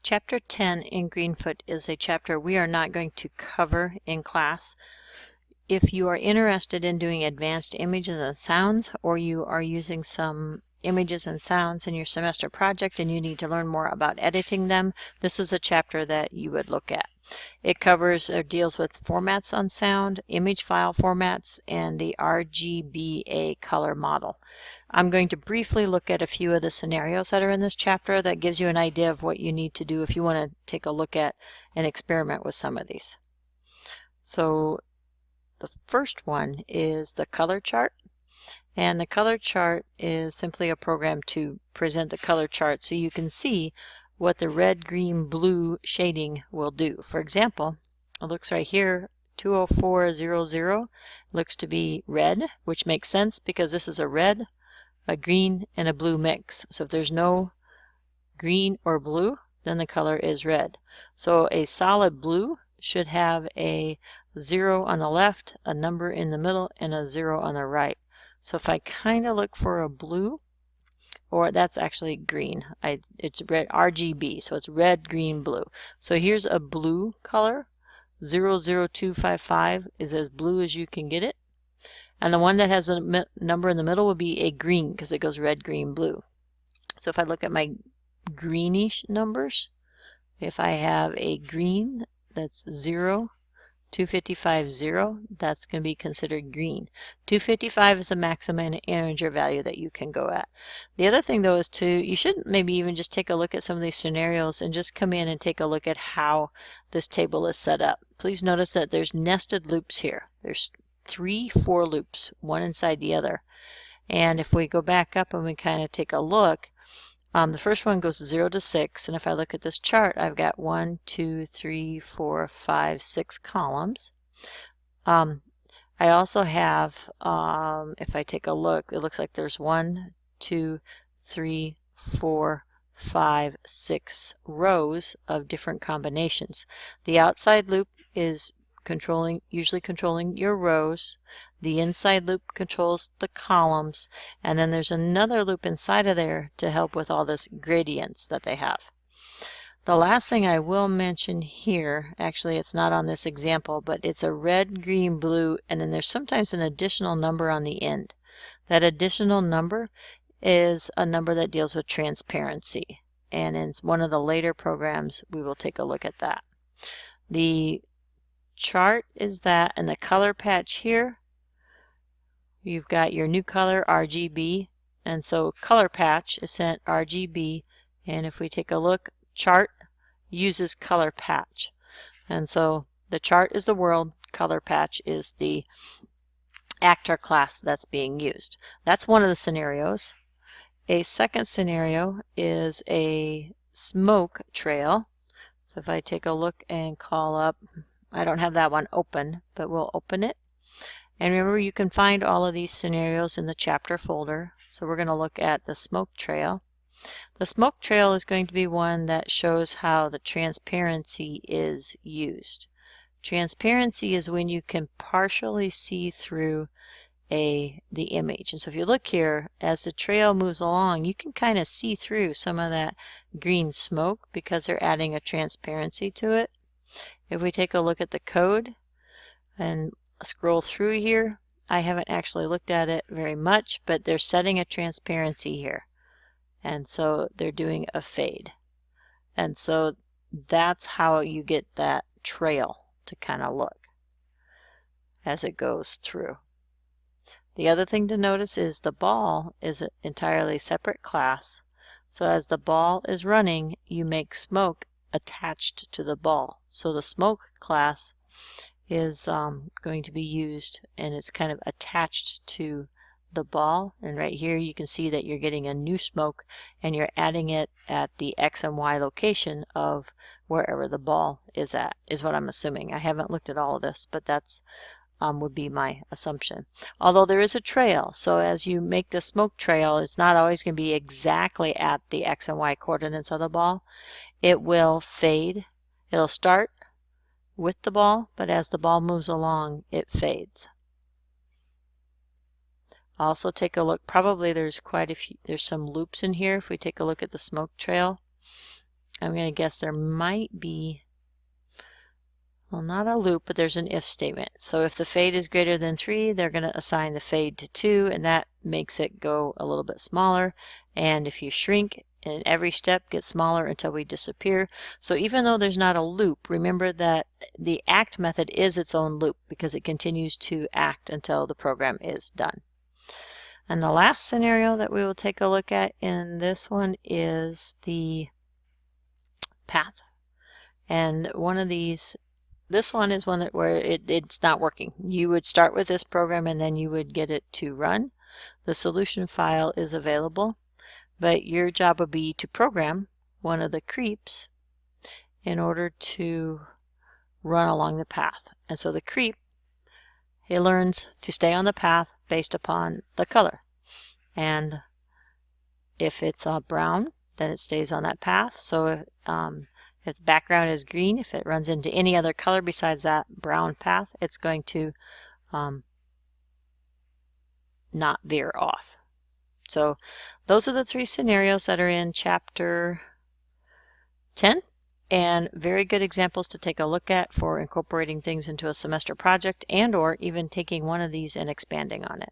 Chapter 10 in Greenfoot is a chapter we are not going to cover in class. If you are interested in doing advanced images and sounds, or you are using some images and sounds in your semester project and you need to learn more about editing them, this is a chapter that you would look at. It covers or deals with formats on sound, image file formats, and the RGBA color model. I'm going to briefly look at a few of the scenarios that are in this chapter that gives you an idea of what you need to do if you want to take a look at and experiment with some of these. So the first one is the color chart. And the color chart is simply a program to present the color chart so you can see what the red, green, blue shading will do. For example, it looks right here, 20400 looks to be red, which makes sense because this is a red, a green, and a blue mix. So if there's no green or blue, then the color is red. So a solid blue should have a 0 on the left, a number in the middle, and a 0 on the right. So if I kind of look for a blue, or that's actually green, it's red RGB, so it's red, green, blue. So here's a blue color. 00255 is as blue as you can get it. And the one that has a number in the middle will be a green because it goes red, green, blue. So if I look at my greenish numbers, if I have a green that's 255.0, that's going to be considered green. 255 is the maximum integer value that you can go at. The other thing though is you should maybe even just take a look at some of these scenarios and just come in and take a look at how this table is set up. Please notice that there's nested loops here. There's 3 for loops, one inside the other. And if we go back up and we kind of take a look, the first one goes 0 to 6, and if I look at this chart, I've got 1, 2, 3, 4, 5, 6 columns. I also have, if I take a look, it looks like there's 1, 2, 3, 4, 5, 6 rows of different combinations. The outside loop is usually controlling your rows. The inside loop controls the columns, and then there's another loop inside of there to help with all this gradients that they have. The last thing I will mention here, actually it's not on this example, but it's a red, green, blue, and then there's sometimes an additional number on the end. That additional number is a number that deals with transparency, and in one of the later programs we will take a look at that. The chart is that, and the color patch here, you've got your new color RGB, and so color patch is sent RGB, and if we take a look, chart uses color patch, and so the chart is the world, color patch is the actor class that's being used. That's one of the scenarios. A second scenario is a smoke trail. So if I take a look and call up, I don't have that one open, but we'll open it. And remember, you can find all of these scenarios in the chapter folder. So we're going to look at the smoke trail. The smoke trail is going to be one that shows how the transparency is used. Transparency is when you can partially see through the image. And so if you look here, as the trail moves along, you can kind of see through some of that green smoke because they're adding a transparency to it. If we take a look at the code and scroll through here, I haven't actually looked at it very much, but they're setting a transparency here. And so they're doing a fade. And so that's how you get that trail to kind of look as it goes through. The other thing to notice is the ball is an entirely separate class. So as the ball is running, you make smoke attached to the ball. So the smoke class is going to be used, and it's kind of attached to the ball. And right here you can see that you're getting a new smoke, and you're adding it at the X and Y location of wherever the ball is at, is what I'm assuming. I haven't looked at all of this, but that's would be my assumption. Although there is a trail, so as you make the smoke trail, it's not always going to be exactly at the X and Y coordinates of the ball. It will fade. It'll start with the ball, but as the ball moves along, it fades. Also take a look, probably there's quite a few, there's some loops in here. If we take a look at the smoke trail, I'm going to guess there might be, well, not a loop, but there's an if statement. So if the fade is greater than 3, they're going to assign the fade to 2, and that makes it go a little bit smaller. And if you shrink, and every step gets smaller until we disappear. So even though there's not a loop, remember that the act method is its own loop because it continues to act until the program is done. And the last scenario that we will take a look at in this one is the path. And one of these, this one is one that where it's not working. You would start with this program and then you would get it to run. The solution file is available, but your job would be to program one of the creeps in order to run along the path. And so the creep, it learns to stay on the path based upon the color. And if it's brown, then it stays on that path. So if the background is green, if it runs into any other color besides that brown path, it's going to not veer off. So those are the 3 scenarios that are in chapter 10, and very good examples to take a look at for incorporating things into a semester project and or even taking one of these and expanding on it.